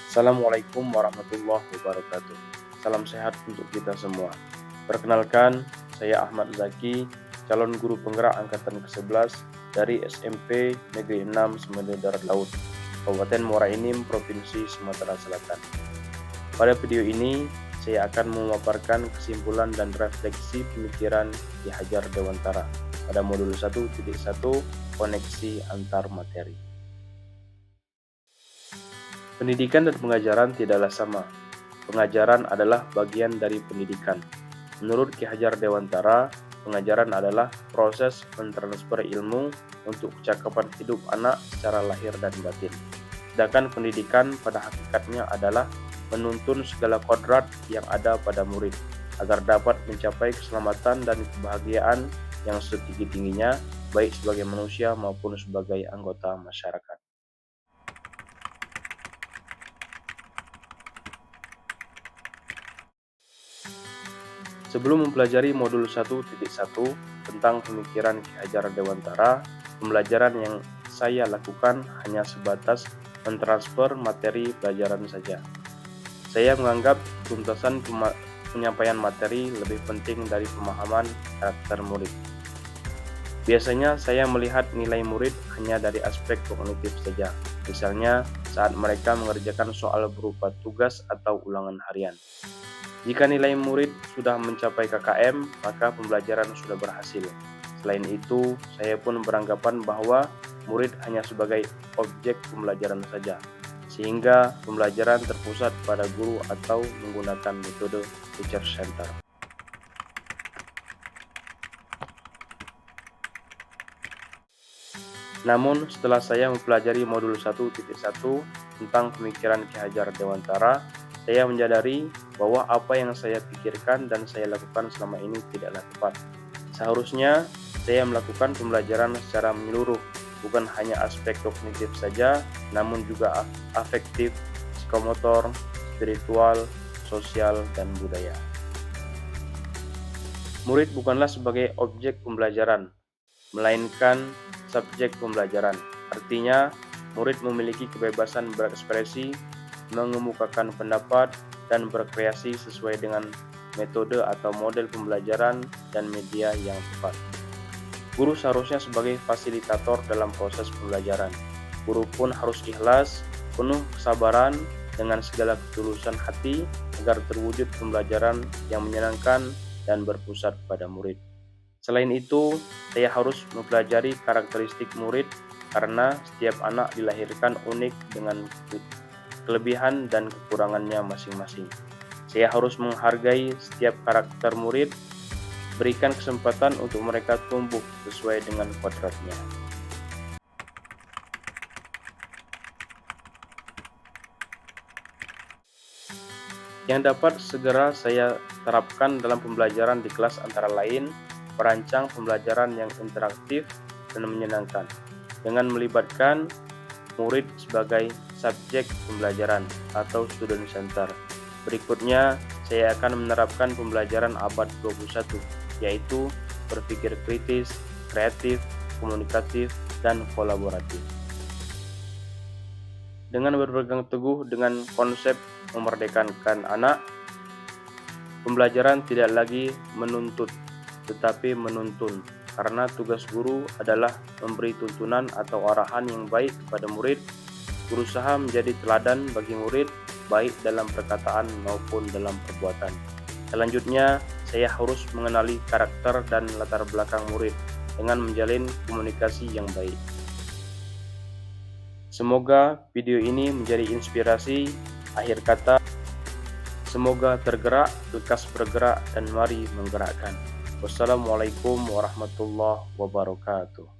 Assalamualaikum warahmatullahi wabarakatuh. Salam sehat untuk kita semua. Perkenalkan, saya Ahmad Zaki, calon guru penggerak angkatan ke-11 dari SMP Negeri 6 Semedo Darat Laut, Kabupaten Muara Enim, Provinsi Sumatera Selatan. Pada video ini, saya akan memaparkan kesimpulan dan refleksi pemikiran Ki Hajar Dewantara pada modul 1.1 koneksi antar materi. Pendidikan dan pengajaran tidaklah sama. Pengajaran adalah bagian dari pendidikan. Menurut Ki Hajar Dewantara, pengajaran adalah proses mentransfer ilmu untuk kecakapan hidup anak secara lahir dan batin. Sedangkan pendidikan pada hakikatnya adalah menuntun segala kodrat yang ada pada murid agar dapat mencapai keselamatan dan kebahagiaan yang setinggi-tingginya, baik sebagai manusia maupun sebagai anggota masyarakat. Sebelum mempelajari modul 1.1 tentang pemikiran Ki Hajar Dewantara, pembelajaran yang saya lakukan hanya sebatas mentransfer materi pelajaran saja. Saya menganggap tuntasan penyampaian materi lebih penting dari pemahaman karakter murid. Biasanya saya melihat nilai murid hanya dari aspek kognitif saja, misalnya saat mereka mengerjakan soal berupa tugas atau ulangan harian. Jika nilai murid sudah mencapai KKM, maka pembelajaran sudah berhasil. Selain itu, saya pun beranggapan bahwa murid hanya sebagai objek pembelajaran saja, sehingga pembelajaran terpusat pada guru atau menggunakan metode teacher center. Namun, setelah saya mempelajari modul 1.1 tentang pemikiran Ki Hajar Dewantara, saya menyadari bahwa apa yang saya pikirkan dan saya lakukan selama ini tidaklah tepat. Seharusnya saya melakukan pembelajaran secara menyeluruh, bukan hanya aspek kognitif saja, namun juga afektif, psikomotor, spiritual, sosial, dan budaya. Murid bukanlah sebagai objek pembelajaran, melainkan subjek pembelajaran. Artinya, murid memiliki kebebasan berekspresi, mengemukakan pendapat, dan berkreasi sesuai dengan metode atau model pembelajaran dan media yang tepat. Guru seharusnya sebagai fasilitator dalam proses pembelajaran. Guru pun harus ikhlas, penuh kesabaran, dengan segala ketulusan hati agar terwujud pembelajaran yang menyenangkan dan berpusat pada murid. Selain itu, saya harus mempelajari karakteristik murid karena setiap anak dilahirkan unik dengan kelebihan dan kekurangannya masing-masing. Saya harus menghargai setiap karakter murid, berikan kesempatan untuk mereka tumbuh sesuai dengan kodratnya. Yang dapat segera saya terapkan dalam pembelajaran di kelas antara lain, merancang pembelajaran yang interaktif dan menyenangkan, dengan melibatkan murid sebagai subjek pembelajaran atau student center. Berikutnya, saya akan menerapkan pembelajaran abad 21, yaitu berpikir kritis, kreatif, komunikatif, dan kolaboratif. Dengan berpegang teguh dengan konsep memerdekakan anak, pembelajaran tidak lagi menuntut, tetapi menuntun. Karena tugas guru adalah memberi tuntunan atau arahan yang baik kepada murid, berusaha menjadi teladan bagi murid, baik dalam perkataan maupun dalam perbuatan. Selanjutnya, saya harus mengenali karakter dan latar belakang murid dengan menjalin komunikasi yang baik. Semoga video ini menjadi inspirasi. Akhir kata, semoga tergerak, lekas bergerak, dan mari menggerakkan. Wassalamualaikum warahmatullahi wabarakatuh.